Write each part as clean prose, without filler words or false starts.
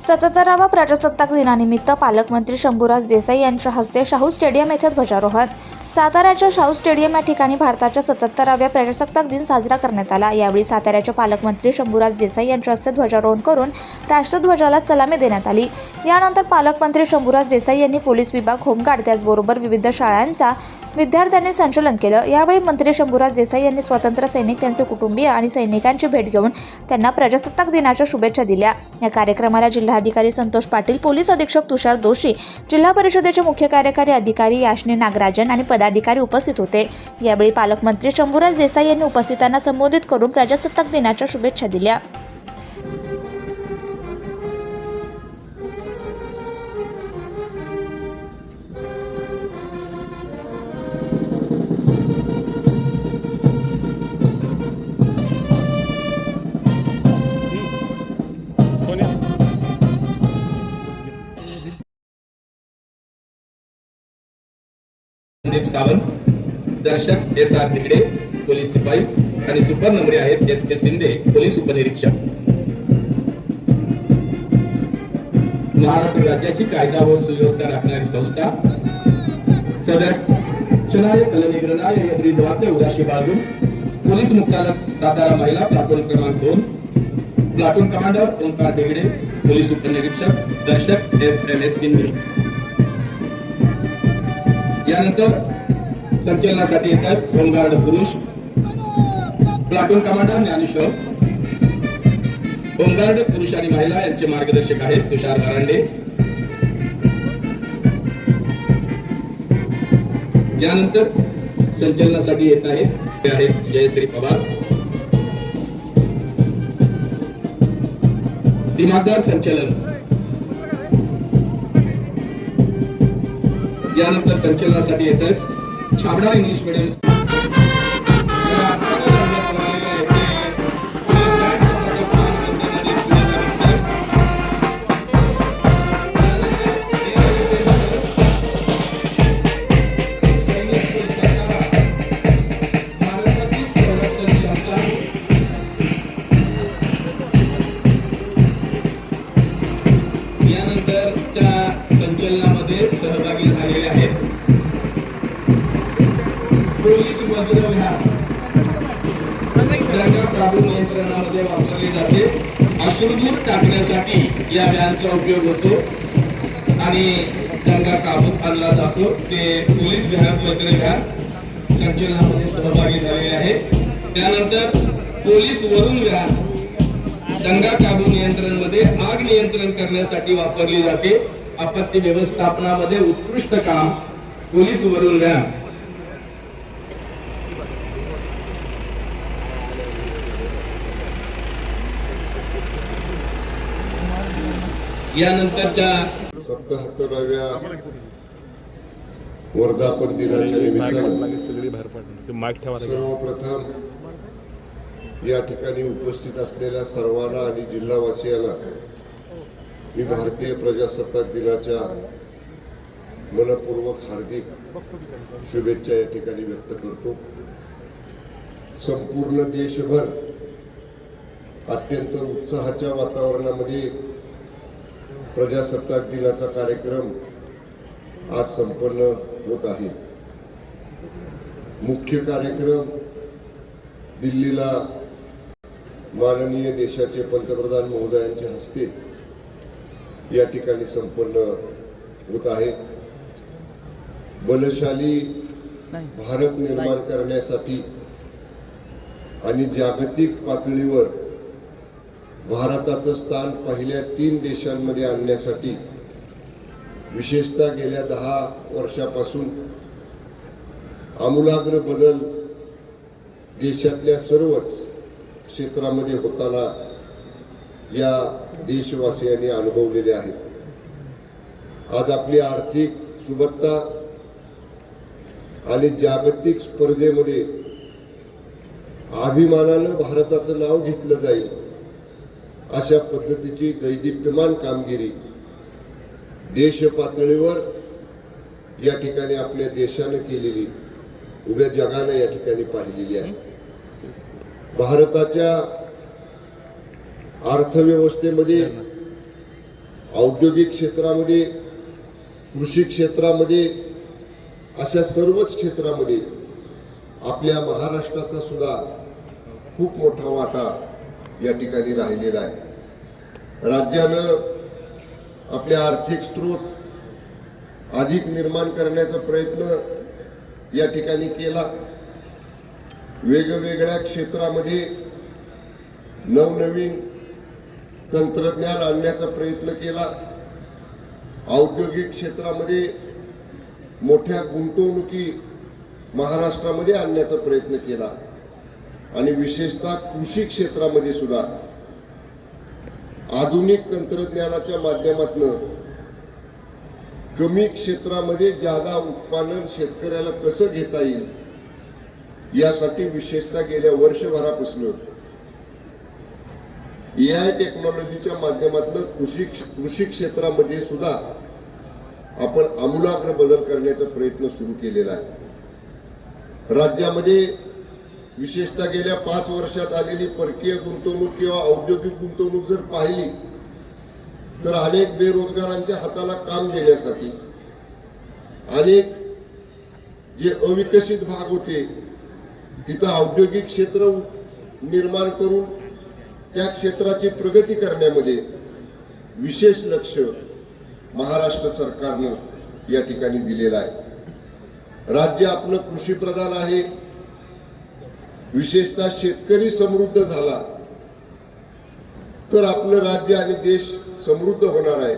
77वा प्रजासत्ताक दिनानिमित्त पालकमंत्री शंभूराज देसाई यांच्या हस्ते शाहू स्टेडियम येथे ध्वजारोहण. साताऱ्याच्या शाहू स्टेडियम या ठिकाणी भारताच्या 77व्या प्रजासत्ताक दिन साजरा करण्यात आला. यावेळी साताऱ्याचे पालकमंत्री शंभूराज देसाई यांच्या हस्ते ध्वजारोहण करून राष्ट्रध्वजाला सलामी देण्यात आली. यानंतर पालकमंत्री शंभूराज देसाई यांनी पोलीस विभाग, होमगार्ड त्याचबरोबर विविध शाळांच्या विद्यार्थ्यांनी संचलन केलं. यावेळी मंत्री शंभूराज देसाई यांनी स्वातंत्र्य सैनिक, त्यांचे कुटुंबीय आणि सैनिकांची भेट घेऊन त्यांना प्रजासत्ताक दिनाच्या शुभेच्छा दिल्या. या कार्यक्रमाला जिल्हाधिकारी संतोष पाटील, पोलीस अधीक्षक तुषार दोशी, जिल्हा परिषदेचे मुख्य कार्यकारी अधिकारी याशनी नागराजन आणि पदाधिकारी उपस्थित होते. यावेळी पालकमंत्री शंभूराज देसाई यांनी उपस्थितांना संबोधित करून प्रजासत्ताक दिनाच्या शुभेच्छा दिल्या. संदीप सावंत, दर्शक एस.आर. भिगडे, पोलीस सिपाई आणि सुपर नंबरी आहेत एस.के. शिंदे, पोलीस उपनिरीक्षक. महाराष्ट्र राज्याची कायदा व सुव्यवस्था राखणारी संस्था सदर चनाय कलनिग्रहणाय यद्रिद्वात्य उदाशी बाळगून पोलीस मुख्यालय सातारा महिला प्लाटून क्रमांक 2 प्लाटून कमांडर ओंकार भिगडे, पोलीस उपनिरीक्षक, दर्शक एस.एम.एस. शिंदे. यानंतर संचलनासाठी येतात होमगार्ड पुरुष, प्लाटून कमांडर ज्ञानेश्वर. होमगार्ड पुरुष आणि महिला यांचे मार्गदर्शक आहेत तुषार वरांडे. यानंतर संचलनासाठी येत आहेत जयश्री पवार. दिमागदार संचलन. यानंतर संचलनासाठी येतात छाबडा इंग्लिश मीडियम संचलनामध्ये सहभागी झालेले आहेत. पोलीस मधुर विहार काबू नियंत्रणामध्ये वापरले जाते. अश्रुधूर टाकण्यासाठी या व्हॅनचा उपयोग होतो आणि दंगा काबूत आणला जातो. ते पोलीस विहार, वज्र विहार संचलनामध्ये सहभागी झालेले आहेत. त्यानंतर पोलीस वरून विहार दंगा काबू नियंत्रण मध्ये आग नियंत्रण करण्यासाठी वापरली जाते. आपत्ती व्यवस्थापनामध्ये उत्कृष्ट काम पोलीस वरून व्हॅन. यानंतरच्या 77व्या वर्धापन दिनाच्या निमित्ताने सर्वप्रथम या ठिकाणी उपस्थित असलेल्या सर्वांना आणि जिल्हावासियांना मी भारतीय प्रजासत्ताक दिनाच्या मनपूर्वक हार्दिक शुभेच्छा या ठिकाणी व्यक्त करतो. संपूर्ण देशभर अत्यंत उत्साहाच्या वातावरणामध्ये प्रजासत्ताक दिनाचा कार्यक्रम आज संपन्न होत आहे. मुख्य कार्यक्रम दिल्लीला माननीय देशाचे पंतप्रधान महोदयांच्या हस्ते या ठिकाणी संपन्न होत आहे. बलशाली भारत निर्माण करण्यासाठी आणि जागतिक पातळीवर भारताचं स्थान पहिल्या 3 देशांमध्ये आणण्यासाठी विशेषतः गेल्या 10 वर्षापासून आमूलाग्र बदल देशातल्या सर्वच क्षेत्रामध्ये होताना या देशवासियांनी अनुभवलेले आहेत. आज आपली आर्थिक सुबत्ता आणि जागतिक स्पर्धेमध्ये अभिमानानं भारताचं नाव घेतलं जाईल अशा पद्धतीची दैदिप्यमान कामगिरी देश पातळीवर या ठिकाणी आपल्या देशाने केलेली उभ्या जगाने या ठिकाणी पाहिलेली आहे. भारताच्या अर्थव्यवस्थेमध्ये औद्योगिक क्षेत्रामध्ये, कृषी क्षेत्रामध्ये, अशा सर्वच क्षेत्रामध्ये आपल्या महाराष्ट्राचा सुद्धा खूप मोठा वाटा या ठिकाणी राहिलेला आहे। राज्यानं आपले आर्थिक स्रोत अधिक निर्माण करण्याचा प्रयत्न या ठिकाणी केला। वेगवेगळ्या क्षेत्रामध्ये नवनवीन तंत्रज्ञान आणण्याचा प्रयत्न केला। औद्योगिक क्षेत्रामध्ये मोठ्या गुंतवणुकी महाराष्ट्रामध्ये आणण्याचा प्रयत्न केला आणि विशेषतः कृषी क्षेत्रामध्ये सुद्धा आधुनिक तंत्रज्ञानाच्या माध्यमातून कमी क्षेत्रामध्ये जादा उत्पादन शेतकऱ्याला कसं घेता येईल यासाठी विशेषतः गेल्या वर्षभरापासून AI टेक्नॉलॉजीच्या माध्यमातून कृषी क्षेत्रामध्ये सुद्धा आपण आमूलाग्र बदल करण्याचा प्रयत्न सुरू केलेला आहे। राज्यामध्ये विशेषतः गेल्या 5 वर्षात आलेली परकीय गुंतवणूक किंवा औद्योगिक गुंतवणूक जर पाहिली तर अनेक बेरोजगारांच्या हाताला काम देण्यासाठी, अनेक जे अविकसित भाग होते तिथं औद्योगिक क्षेत्र निर्माण करून त्या क्षेत्राची प्रगती करण्यामध्ये विशेष लक्ष महाराष्ट्र सरकारनं या ठिकाणी दिलेलं आहे। राज्य आपलं कृषी प्रधान आहे। विशेषतः शेतकरी समृद्ध झाला तर आपलं राज्य आणि देश समृद्ध होणार आहे,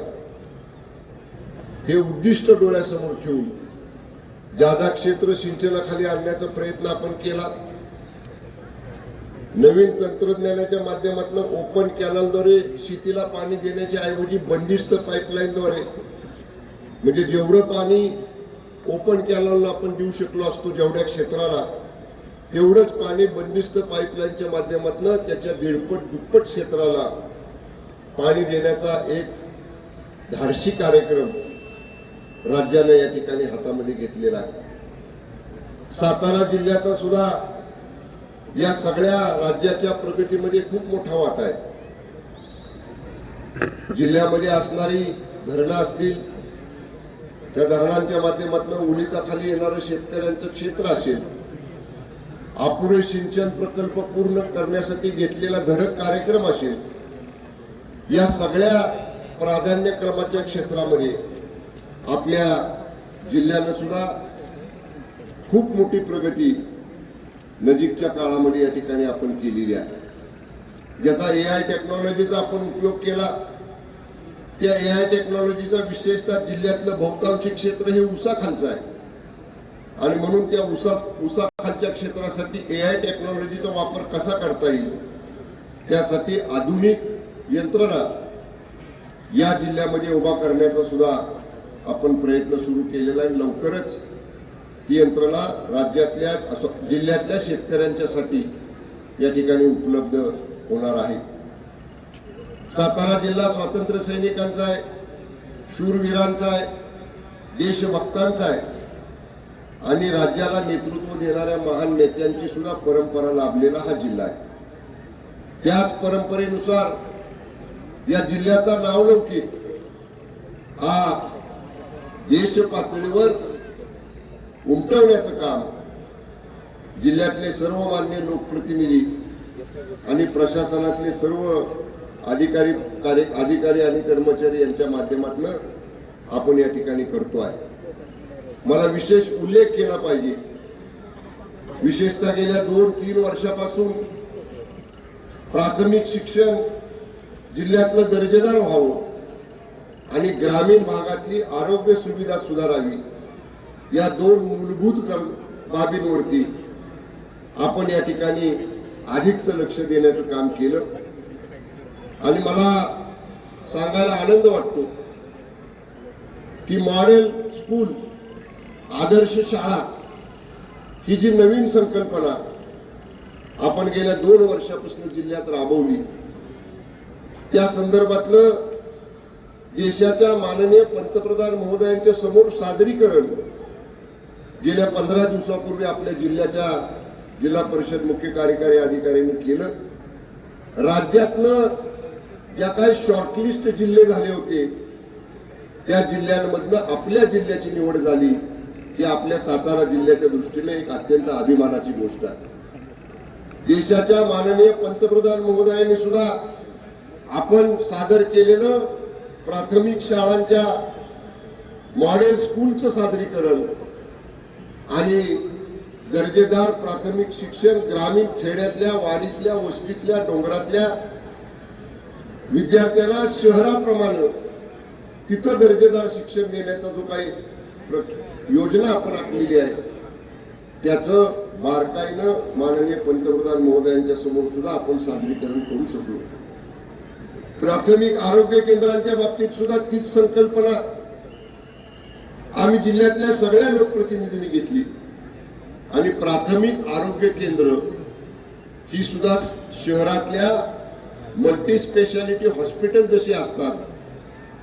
हे उद्दिष्ट डोळ्यासमोर ठेवून जादा क्षेत्र सिंचनाखाली आणण्याचा प्रयत्न आपण केला। नवीन तंत्रज्ञानाच्या माध्यमातून ओपन कॅनलद्वारे शेतीला पाणी देण्याच्या ऐवजी बंदिस्त पाईपलाईनद्वारे, म्हणजे जेवढं पाणी ओपन कॅनलला आपण देऊ शकलो असतो जेवढ्या क्षेत्राला, तेवढंच पाणी बंदिस्त पाईपलाईनच्या माध्यमातून त्याच्या 1.5 दुप्पट क्षेत्राला पाणी देण्याचा एक धाडसी कार्यक्रम राज्याने या ठिकाणी हातामध्ये घेतलेला आहे। सातारा जिल्ह्याचा सुद्धा या सगळ्या राज्याच्या प्रगतीमध्ये खूप मोठा वाटा आहे। जिल्ह्यामध्ये असणारी धरणं असतील, त्या धरणांच्या माध्यमातून उलिताखाली येणारं शेतकऱ्यांचं क्षेत्र असेल, अपुरे सिंचन प्रकल्प पूर्ण करण्यासाठी घेतलेला धडक कार्यक्रम असेल, या सगळ्या प्राधान्यक्रमाच्या क्षेत्रामध्ये आपल्या जिल्ह्यानं सुद्धा खूप मोठी प्रगती नजीकच्या काळामध्ये या ठिकाणी आपण केलेली आहे। ज्याचा AI टेक्नॉलॉजीचा आपण उपयोग केला, त्या AI टेक्नॉलॉजीचा विशेषतः जिल्ह्यातलं बहुतांशी क्षेत्र हे ऊसाखालचं आहे आणि म्हणून त्या ऊसाखालच्या क्षेत्रासाठी AI टेक्नॉलॉजीचा वापर कसा करता येईल त्यासाठी आधुनिक यंत्रणा या जिल्ह्यामध्ये उभा करण्याचा सुद्धा आपण प्रयत्न सुरू केलेला आहे। लवकरच ती यंत्रणा राज्यातल्या जिल्ह्यातल्या शेतकऱ्यांच्यासाठी या ठिकाणी उपलब्ध होणार आहे। सातारा जिल्हा स्वातंत्र्य सैनिकांचा आहे, शूरवीरांचा आहे, देशभक्तांचा आहे आणि राज्याला नेतृत्व देणाऱ्या महान नेत्यांची सुद्धा परंपरा लाभलेला हा जिल्हा आहे। त्याच परंपरेनुसार या जिल्ह्याचा नावलौकिक हा देश पातळीवर उमटवण्याचं काम जिल्ह्यातले सर्व मान्य लोकप्रतिनिधी आणि प्रशासनातले सर्व अधिकारी आणि कर्मचारी यांच्या माध्यमातून आपण या ठिकाणी करतो आहे। मला विशेष उल्लेख केला पाहिजे, विशेषतः गेल्या 2-3 वर्षापासून प्राथमिक शिक्षण जिल्ह्यातलं दर्जेदार व्हावं आणि ग्रामीण भागातली आरोग्य सुविधा सुधारावी, या 2 मूलभूत बाबींवरती आपण या ठिकाणी अधिकच लक्ष देण्याचं काम केलं आणि मला सांगायला आनंद वाटतो की मॉडेल स्कूल, आदर्श शाळा ही जी नवीन संकल्पना आपण गेल्या 2 वर्षापासून जिल्ह्यात राबवली, त्या संदर्भातलं देशाच्या माननीय पंतप्रधान महोदयांच्या समोर सादरीकरण गेल्या 15 दिवसापूर्वी आपल्या जिल्ह्याच्या जिल्हा परिषद मुख्य कार्यकारी अधिकाऱ्यांनी केलं। राज्यातनं ज्या काही शॉर्टलिस्ट जिल्हे झाले होते त्या जिल्ह्यांमधनं आपल्या जिल्ह्याची निवड झाली ही आपल्या सातारा जिल्ह्याच्या दृष्टीने एक अत्यंत अभिमानाची गोष्ट आहे. देशाच्या माननीय पंतप्रधान महोदयांनी सुद्धा आपण सादर केलेलं प्राथमिक शाळांच्या मॉडेल स्कूलचं सादरीकरण आणि दर्जेदार प्राथमिक शिक्षण ग्रामीण खेड्यातल्या वाडीतल्या वस्तीतल्या डोंगरातल्या विद्यार्थ्यांना शहराप्रमाणे तिथं दर्जेदार शिक्षण देण्याचा जो काही योजना आपण आखलेली आहे त्याचं बारकाईनं माननीय पंतप्रधान महोदयांच्या समोर सुद्धा आपण सादरीकरण करू शकलो. प्राथमिक आरोग्य केंद्रांच्या बाबतीत सुद्धा तीच संकल्पना आम्ही जिल्ह्यातल्या सगळ्या लोकप्रतिनिधींनी घेतली आणि प्राथमिक आरोग्य केंद्र ही सुद्धा शहरातल्या मल्टी स्पेशालिटी हॉस्पिटल जशी असतात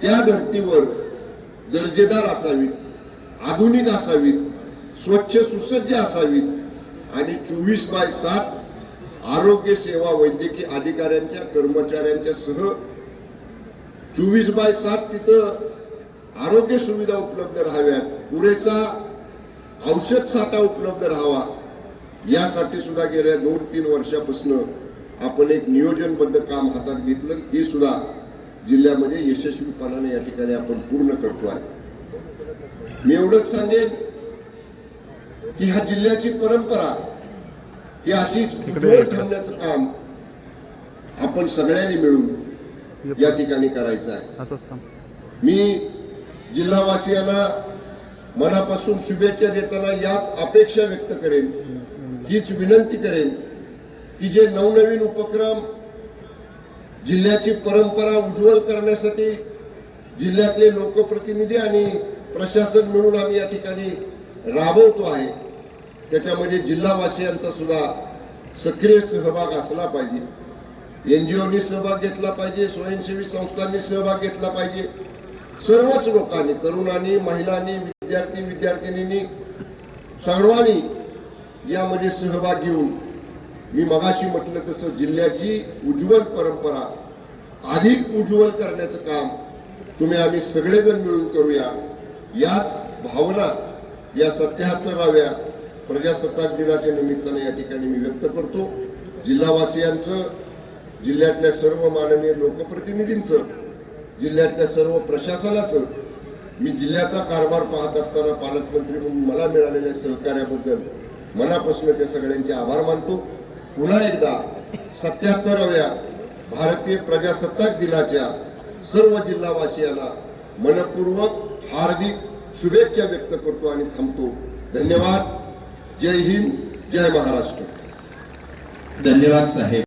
त्या धर्तीवर दर्जेदार असावीत, आधुनिक असावीत, स्वच्छ सुसज्ज असावीत आणि 24/7 आरोग्य सेवा वैद्यकीय अधिकाऱ्यांच्या कर्मचाऱ्यांच्या सह 24/7 तिथं आरोग्य सुविधा उपलब्ध राहाव्यात, पुरेसा औषध साठा उपलब्ध राहावा यासाठी सुद्धा गेल्या 2-3 वर्षापासून आपण एक नियोजनबद्ध काम हातात घेतलं. ते सुद्धा जिल्ह्यामध्ये यशस्वीपणाने या ठिकाणी आपण पूर्ण करतो आहे. मी एवढंच सांगेन की ह्या जिल्ह्याची परंपरा ही अशीच उज्ज्वल ठेवण्याचं काम आपण सगळ्यांनी मिळून या ठिकाणी करायचं आहे. मी जिल्हावासियांना मनापासून शुभेच्छा देताना याच अपेक्षा व्यक्त करेन, हीच विनंती करेन की जे नवनवीन उपक्रम जिल्ह्याची परंपरा उज्ज्वल करण्यासाठी जिल्ह्यातले लोकप्रतिनिधी आणि प्रशासन मिळून आम्ही या ठिकाणी राबवतो आहे त्याच्यामध्ये जिल्हावासियांचा सुद्धा सक्रिय सहभाग असला पाहिजे. NGOनी सहभाग घेतला पाहिजे, स्वयंसेवी संस्थांनी सहभाग घेतला पाहिजे. सर्वच लोकांनी, तरुणांनी, महिलांनी, विद्यार्थी विद्यार्थिनींनी सर्वांनी यामध्ये सहभाग घेऊन मी मगाशी म्हटलं तसं जिल्ह्याची उज्ज्वल परंपरा अधिक उज्ज्वल करण्याचं काम तुम्ही आम्ही सगळेजण मिळून करूया. याच भावना या 77व्या प्रजासत्ताक दिनाच्या निमित्ताने या ठिकाणी मी व्यक्त करतो. जिल्हावासियांचं, जिल्ह्यातल्या सर्व माननीय लोकप्रतिनिधींचं, जिल्ह्यातल्या सर्व प्रशासनाचं मी जिल्ह्याचा कारभार पाहत असताना पालकमंत्री म्हणून मला मिळालेल्या सहकार्याबद्दल मनापासून त्या सगळ्यांचे आभार मानतो. पुन्हा एकदा 77व्या भारतीय प्रजासत्ताक दिनाच्या सर्व जिल्हावासियांना मनपूर्वक हार्दिक शुभेच्छा व्यक्त करतो आणि थांबतो. धन्यवाद. जय हिंद, जय महाराष्ट्र. धन्यवाद साहेब.